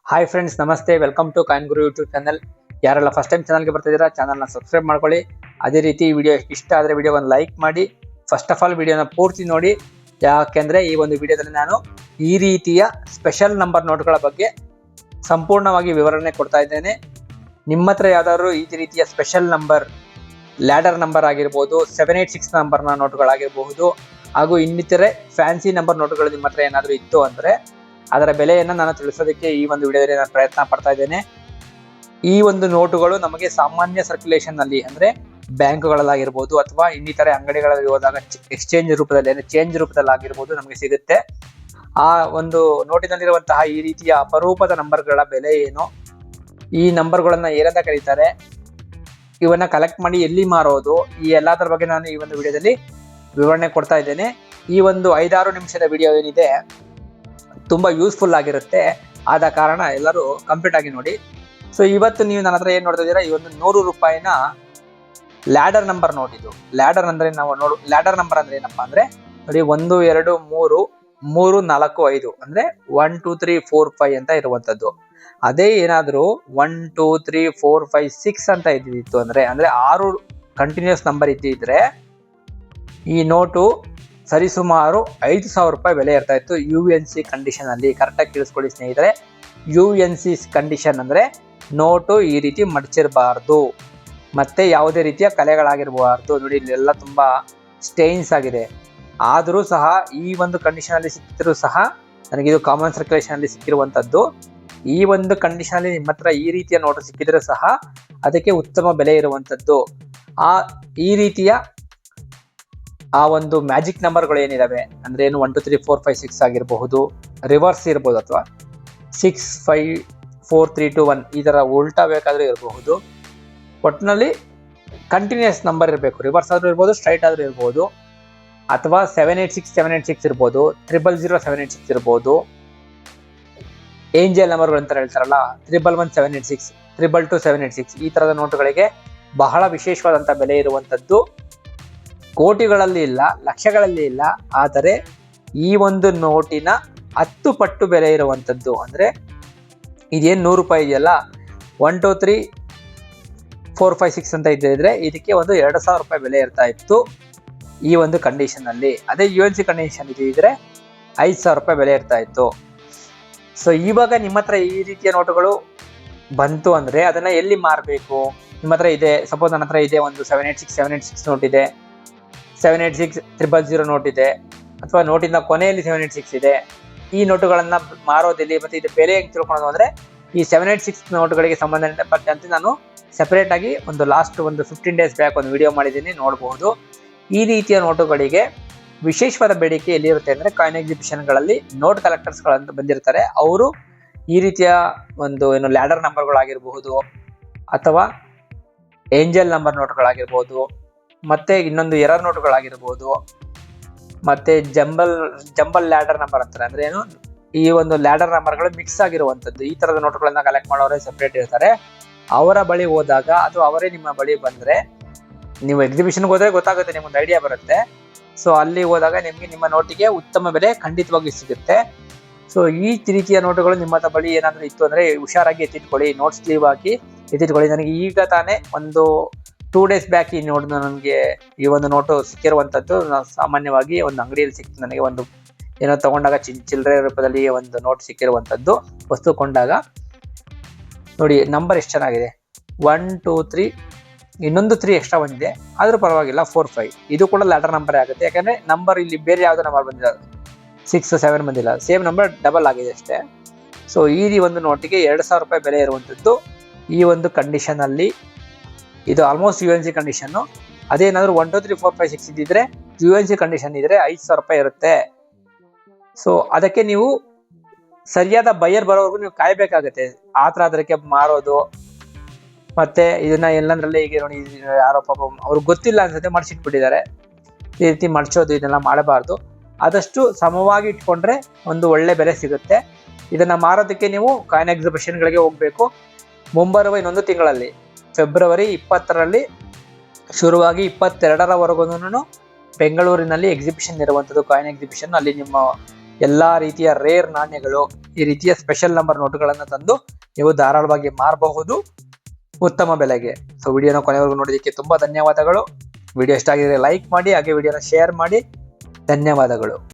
Hi friends, ನಮಸ್ತೆ. Welcome to Coin Guru YouTube channel. ಯಾರೆಲ್ಲ first time ಚಾನಲ್ಗೆ ಬರ್ತಿದ್ದೀರಾ, ಚಾನಲ್ನ ಸಬ್ಸ್ಕ್ರೈಬ್ ಮಾಡ್ಕೊಳ್ಳಿ. ಅದೇ ರೀತಿ ಈ ವಿಡಿಯೋ ಇಷ್ಟ ಆದರೆ ವಿಡಿಯೋವನ್ನು ಲೈಕ್ ಮಾಡಿ. ಫಸ್ಟ್ ಆಫ್ ಆಲ್ ವಿಡಿಯೋನ ಪೂರ್ತಿ ನೋಡಿ, ಯಾಕೆಂದರೆ ಈ ಒಂದು ವಿಡಿಯೋದಲ್ಲಿ ನಾನು ಈ ರೀತಿಯ ಸ್ಪೆಷಲ್ ನಂಬರ್ ನೋಟ್ಗಳ ಬಗ್ಗೆ ಸಂಪೂರ್ಣವಾಗಿ ವಿವರಣೆ ಕೊಡ್ತಾ ಇದ್ದೇನೆ. ನಿಮ್ಮ ಹತ್ರ ಯಾವ್ದಾದ್ರು ಈ ರೀತಿಯ ಸ್ಪೆಷಲ್ ನಂಬರ್, ಲ್ಯಾಡರ್ ನಂಬರ್ ಆಗಿರ್ಬೋದು, 786 ನಂಬರ್ನ ನೋಟ್ಗಳಾಗಿರಬಹುದು, ಹಾಗೂ ಇನ್ನಿತರೆ ಫ್ಯಾನ್ಸಿ ನಂಬರ್ ನೋಟ್ಗಳು ನಿಮ್ಮ ಹತ್ರ ಏನಾದರೂ ಇತ್ತು ಅಂದರೆ ಅದರ ಬೆಲೆಯನ್ನು ನಾನು ತಿಳಿಸೋದಕ್ಕೆ ಈ ಒಂದು ವಿಡಿಯೋದಲ್ಲಿ ನಾನು ಪ್ರಯತ್ನ ಪಡ್ತಾ ಇದ್ದೇನೆ. ಈ ಒಂದು ನೋಟುಗಳು ನಮಗೆ ಸಾಮಾನ್ಯ ಸರ್ಕ್ಯುಲೇಷನ್ ನಲ್ಲಿ ಅಂದರೆ ಬ್ಯಾಂಕ್ಗಳಲ್ಲಾಗಿರ್ಬೋದು ಅಥವಾ ಇನ್ನಿತರೆ ಅಂಗಡಿಗಳಲ್ಲಿ ಹೋದಾಗ ಎಕ್ಸ್ಚೇಂಜ್ ರೂಪದಲ್ಲಿ ಅಂದರೆ ಚೇಂಜ್ ರೂಪದಲ್ಲಿ ಆಗಿರ್ಬೋದು ನಮಗೆ ಸಿಗುತ್ತೆ. ಆ ಒಂದು ನೋಟಿನಲ್ಲಿರುವಂತಹ ಈ ರೀತಿಯ ಅಪರೂಪದ ನಂಬರ್ಗಳ ಬೆಲೆ ಏನು, ಈ ನಂಬರ್ಗಳನ್ನ ಏನಂತ ಕರೀತಾರೆ, ಇವನ್ನ ಕಲೆಕ್ಟ್ ಮಾಡಿ ಎಲ್ಲಿ ಮಾರೋದು, ಈ ಎಲ್ಲದರ ಬಗ್ಗೆ ನಾನು ಈ ಒಂದು ವಿಡಿಯೋದಲ್ಲಿ ವಿವರಣೆ ಕೊಡ್ತಾ ಇದ್ದೇನೆ. ಈ ಒಂದು 5-6 ನಿಮಿಷದ ವಿಡಿಯೋ ಏನಿದೆ ತುಂಬಾ ಯೂಸ್ಫುಲ್ ಆಗಿರುತ್ತೆ. ಆದ ಕಾರಣ ಎಲ್ಲರೂ ಕಂಪ್ಲೀಟ್ ಆಗಿ ನೋಡಿ. ಸೊ ಇವತ್ತು ನೀವು ನನ್ನ ಹತ್ರ ಏನ್ ನೋಡ್ತಾ ಇದ್ದೀರಾ, ಈ ಒಂದು 100 ರೂಪಾಯಿನ ಲ್ಯಾಡರ್ ನಂಬರ್ ನೋಟ್. ಇದು ಲ್ಯಾಡರ್ ಅಂದ್ರೆ ಲ್ಯಾಡರ್ ನಂಬರ್ ಅಂದ್ರೆ ಏನಪ್ಪಾ ಅಂದ್ರೆ ನೋಡಿ, 1 2 3 3 4 5 ಅಂದ್ರೆ 1 2 3 4 5 ಅಂತ ಇರುವಂತದ್ದು. ಅದೇ ಏನಾದ್ರು 1 2 3 4 5 6 ಅಂತ ಇದ್ದಿತ್ತು ಅಂದ್ರೆ 6 ಕಂಟಿನ್ಯೂಸ್ ನಂಬರ್ ಇದ್ದಿದ್ರೆ ಈ ನೋಟು ಸರಿಸುಮಾರು 5,000 ರೂಪಾಯಿ ಬೆಲೆ ಇರ್ತಾ ಇತ್ತು. UNC ಕಂಡೀಷನ್ ಅಲ್ಲಿ. ಕರೆಕ್ಟಾಗಿ ಕೇಳಿಸ್ಕೊಳ್ಳಿ ಸ್ನೇಹಿತರೆ, UNC ಕಂಡೀಷನ್ ಅಂದ್ರೆ ನೋಟು ಈ ರೀತಿ ಮಡಚಿರಬಾರ್ದು, ಮತ್ತೆ ಯಾವುದೇ ರೀತಿಯ ಕಲೆಗಳಾಗಿರಬಾರ್ದು. ನೋಡಿ, ಇಲ್ಲೆಲ್ಲ ತುಂಬಾ ಸ್ಟೇನ್ಸ್ ಆಗಿದೆ. ಆದರೂ ಸಹ ಈ ಒಂದು ಕಂಡೀಷನ್ ಅಲ್ಲಿ ಸಿಕ್ಕಿದ್ರು ಸಹ ನನಗಿದು ಕಾಮನ್ ಸರ್ಕ್ಯುಲೇಷನ್ ಅಲ್ಲಿ ಸಿಕ್ಕಿರುವಂತದ್ದು. ಈ ಒಂದು ಕಂಡೀಷನ್ ಅಲ್ಲಿ ನಿಮ್ಮ ಹತ್ರ ಈ ರೀತಿಯ ನೋಟು ಸಿಕ್ಕಿದ್ರೆ ಸಹ ಅದಕ್ಕೆ ಉತ್ತಮ ಬೆಲೆ ಇರುವಂತದ್ದು. ಈ ರೀತಿಯ ಆ ಒಂದು ಮ್ಯಾಜಿಕ್ ನಂಬರ್ಗಳು ಏನಿದಾವೆ ಅಂದ್ರೆ ಏನು 1 2 3 4 5 6 ಆಗಿರಬಹುದು, ರಿವರ್ಸ್ ಇರ್ಬೋದು, ಅಥವಾ 6 5 4 3 2 1 ಈ ತರ ಉಲ್ಟಾ ಬೇಕಾದ್ರೂ ಇರಬಹುದು. ಒಟ್ಟಿನಲ್ಲಿ ಕಂಟಿನ್ಯೂಸ್ ನಂಬರ್ ಇರಬೇಕು. ರಿವರ್ಸ್ ಆದ್ರೂ ಇರ್ಬೋದು, ಸ್ಟ್ರೈಟ್ ಆದ್ರೂ ಇರ್ಬೋದು, ಅಥವಾ 786 ಇರ್ಬೋದು, 000 786 ಇರ್ಬೋದು. ಏಂಜಲ್ ನಂಬರ್ಗಳು ಅಂತ ಹೇಳ್ತಾರಲ್ಲ, 111 786, 222 786 ಈ ತರದ ನೋಟುಗಳಿಗೆ ಬಹಳ ವಿಶೇಷವಾದಂತ ಬೆಲೆ ಇರುವಂತದ್ದು. ಕೋಟಿಗಳಲ್ಲಿ ಇಲ್ಲ, ಲಕ್ಷಗಳಲ್ಲಿ ಇಲ್ಲ, ಆದರೆ ಈ ಒಂದು ನೋಟಿನ 10 ಪಟ್ಟು ಬೆಲೆ ಇರುವಂತದ್ದು. ಅಂದ್ರೆ ಇದೇನು 100 ರೂಪಾಯಿ ಇದೆಯಲ್ಲ, 1 2 3 4 5 6 ಅಂತ ಇದ್ದಿದ್ರೆ ಇದಕ್ಕೆ ಒಂದು 2,000 ರೂಪಾಯಿ ಬೆಲೆ ಇರ್ತಾ ಇತ್ತು ಈ ಒಂದು ಕಂಡೀಷನ್ ಅಲ್ಲಿ. ಅದೇ UNC ಕಂಡೀಷನ್ ಇದ್ರೆ 5,000 ರೂಪಾಯಿ ಬೆಲೆ ಇರ್ತಾ ಇತ್ತು. ಸೊ ಇವಾಗ ನಿಮ್ಮ ಹತ್ರ ಈ ರೀತಿಯ ನೋಟುಗಳು ಬಂತು ಅಂದ್ರೆ ಅದನ್ನ ಎಲ್ಲಿ ಮಾರಬೇಕು? ನಿಮ್ಮ ಹತ್ರ ಇದೆ, ಸಪೋಸ್ ನನ್ನ ಹತ್ರ ಇದೆ ಒಂದು 786 ನೋಟ್ ಇದೆ, 786 000 ನೋಟ್ ಇದೆ, ಅಥವಾ ನೋಟಿನ ಕೊನೆಯಲ್ಲಿ 786 ಇದೆ. ಈ ನೋಟುಗಳನ್ನ ಮಾರೋದಿಲ್ಲಿ. ಮತ್ತೆ ಇದು ಬೆಲೆ ಹೆಂಗ್ ತಿಳ್ಕೊಳ್ಳೋದು ಅಂದ್ರೆ, ಈ 786 ನೋಟುಗಳಿಗೆ ಸಂಬಂಧಪಟ್ಟಂತೆ ನಾನು ಸೆಪರೇಟ್ ಆಗಿ ಒಂದು ಲಾಸ್ಟ್ 15 ಡೇಸ್ ಬ್ಯಾಕ್ ಒಂದು ವಿಡಿಯೋ ಮಾಡಿದ್ದೀನಿ, ನೋಡಬಹುದು. ಈ ರೀತಿಯ ನೋಟುಗಳಿಗೆ ವಿಶೇಷವಾದ ಬೇಡಿಕೆ ಎಲ್ಲಿರುತ್ತೆ ಅಂದ್ರೆ ಕಾಯಿನ್ ಎಕ್ಸಿಬಿಷನ್ಗಳಲ್ಲಿ ನೋಟ್ ಕಲೆಕ್ಟರ್ಸ್ ಗಳಂತ ಬಂದಿರ್ತಾರೆ. ಅವರು ಈ ರೀತಿಯ ಒಂದು ಏನು ಲ್ಯಾಡರ್ ನಂಬರ್ಗಳಾಗಿರಬಹುದು, ಅಥವಾ ಏಂಜಲ್ ನಂಬರ್ ನೋಟ್ಗಳಾಗಿರ್ಬೋದು, ಮತ್ತೆ ಇನ್ನೊಂದು ಎರರ್ ನೋಟುಗಳಾಗಿರ್ಬೋದು, ಮತ್ತೆ ಜಂಬಲ್ ಲ್ಯಾಡರ್ ನಂಬರ್ ಅಂತಾರೆ. ಅಂದ್ರೆ ಏನು, ಈ ಒಂದು ಲ್ಯಾಡರ್ ನಂಬರ್ಗಳು ಮಿಕ್ಸ್ ಆಗಿರುವಂತದ್ದು. ಈ ತರದ ನೋಟುಗಳನ್ನ ಕಲೆಕ್ಟ್ ಮಾಡೋರೇ ಸೆಪರೇಟ್ ಇರ್ತಾರೆ. ಅವರ ಬಳಿ ಹೋದಾಗ ಅಥವಾ ಅವರೇ ನಿಮ್ಮ ಬಳಿ ಬಂದ್ರೆ, ನೀವು ಎಕ್ಸಿಬಿಷನ್ಗೆ ಹೋದ್ರೆ ಗೊತ್ತಾಗುತ್ತೆ, ನಿಮ್ಗೊಂದು ಐಡಿಯಾ ಬರುತ್ತೆ. ಸೊ ಅಲ್ಲಿ ಹೋದಾಗ ನಿಮ್ಗೆ ನಿಮ್ಮ ನೋಟಿಗೆ ಉತ್ತಮ ಬೆಲೆ ಖಂಡಿತವಾಗಿ ಸಿಗುತ್ತೆ. ಸೊ ಈ ರೀತಿಯ ನೋಟುಗಳು ನಿಮ್ಮ ಬಳಿ ಏನಾದ್ರೂ ಇತ್ತು ಅಂದ್ರೆ ಹುಷಾರಾಗಿ ಎತ್ತಿಟ್ಕೊಳ್ಳಿ, ನೋಟ್ ಸ್ಲೀವ್ ಹಾಕಿ ಎತ್ತಿಟ್ಕೊಳ್ಳಿ. ನನಗೆ ಈಗ ತಾನೇ ಒಂದು 2 ಡೇಸ್ ಬ್ಯಾಕ್ ಈ ನೋಟ್ ನನಗೆ ಈ ಒಂದು ನೋಟು ಸಿಕ್ಕಿರುವಂತದ್ದು. ನಾನು ಸಾಮಾನ್ಯವಾಗಿ ಒಂದು ಅಂಗಡಿಯಲ್ಲಿ ಸಿಕ್ತು, ನನಗೆ ಒಂದು ಏನೋ ತಗೊಂಡಾಗ ಚಿಲ್ಲರೆ ರೂಪದಲ್ಲಿ ಒಂದು ನೋಟ್ ಸಿಕ್ಕಿರುವಂತದ್ದು. ವಸ್ತು ಕೊಂಡಾಗ ನೋಡಿ, ನಂಬರ್ ಎಷ್ಟು ಚೆನ್ನಾಗಿದೆ, 1 2 3 ಇನ್ನೊಂದು 3 ಎಕ್ಸ್ಟ್ರಾ ಬಂದಿದೆ, ಆದ್ರೂ ಪರವಾಗಿಲ್ಲ. 4 5 ಇದು ಕೂಡ ಲ್ಯಾಡರ್ ನಂಬರ್ ಆಗುತ್ತೆ. ಯಾಕಂದ್ರೆ ನಂಬರ್ ಇಲ್ಲಿ ಬೇರೆ ಯಾವ್ದೋ ನಂಬರ್ ಬಂದಿಲ್ಲ, 6 7 ಬಂದಿಲ್ಲ, ಸೇಮ್ ನಂಬರ್ ಡಬಲ್ ಆಗಿದೆ ಅಷ್ಟೇ. ಸೊ ಈ ಒಂದು ನೋಟಿಗೆ 2,000 ರೂಪಾಯಿ ಬೆಲೆ ಇರುವಂತದ್ದು ಈ ಒಂದು ಕಂಡೀಷನ್ ಅಲ್ಲಿ. ಇದು ಆಲ್ಮೋಸ್ಟ್ UNC ಕಂಡೀಷನ್. ಅದೇನಾದ್ರೂ 1 2 3 4 5 6 ಇದ್ದಿದ್ರೆ UNC ಕಂಡೀಷನ್ ಇದ್ರೆ 5,000 ರೂಪಾಯಿ ಇರುತ್ತೆ. ಸೊ ಅದಕ್ಕೆ ನೀವು ಸರಿಯಾದ ಬೈಯರ್ ಬರೋವರೆಗೂ ನೀವು ಕಾಯ್ಬೇಕಾಗತ್ತೆ. ಅದಕ್ಕೆ ಮಾರೋದು, ಮತ್ತೆ ಇದನ್ನ ಎಲ್ಲಂದ್ರಲ್ಲೇ ಈಗ ನೋಡಿ, ಯಾರೋ ಪಾಪ ಅವ್ರಿಗೆ ಗೊತ್ತಿಲ್ಲ ಅನ್ಸುತ್ತೆ, ಮಡ್ಚಿಟ್ಬಿಟ್ಟಿದ್ದಾರೆ. ಈ ರೀತಿ ಮಡ್ಚೋದು ಇದನ್ನೆಲ್ಲ ಮಾಡಬಾರ್ದು. ಆದಷ್ಟು ಸಮವಾಗಿ ಇಟ್ಕೊಂಡ್ರೆ ಒಂದು ಒಳ್ಳೆ ಬೆಲೆ ಸಿಗುತ್ತೆ. ಇದನ್ನ ಮಾರೋದಕ್ಕೆ ನೀವು ಕಾಯಿನ್ ಎಕ್ಸಿಬಿಷನ್ಗಳಿಗೆ ಹೋಗ್ಬೇಕು. ಮುಂಬರುವ ಇನ್ನೊಂದು ತಿಂಗಳಲ್ಲಿ ಫೆಬ್ರವರಿ 20ರಲ್ಲಿ ಶುರುವಾಗಿ 22ರವರೆಗೂ ಬೆಂಗಳೂರಿನಲ್ಲಿ ಎಕ್ಸಿಬಿಷನ್ ಇರುವಂಥದ್ದು, ಕಾಯಿನ್ ಎಕ್ಸಿಬಿಷನ್. ಅಲ್ಲಿ ನಿಮ್ಮ ಎಲ್ಲಾ ರೀತಿಯ ರೇರ್ ನಾಣ್ಯಗಳು, ಈ ರೀತಿಯ ಸ್ಪೆಷಲ್ ನಂಬರ್ ನೋಟುಗಳನ್ನು ತಂದು ನೀವು ಧಾರಾಳವಾಗಿ ಮಾರಬಹುದು ಉತ್ತಮ ಬೆಲೆಗೆ. ಸೊ ವಿಡಿಯೋನ ಕೊನೆವರೆಗೂ ನೋಡೋದಕ್ಕೆ ತುಂಬಾ ಧನ್ಯವಾದಗಳು. ವಿಡಿಯೋ ಇಷ್ಟ ಆಗಿದ್ರೆ ಲೈಕ್ ಮಾಡಿ, ಹಾಗೆ ವಿಡಿಯೋನ ಶೇರ್ ಮಾಡಿ. ಧನ್ಯವಾದಗಳು.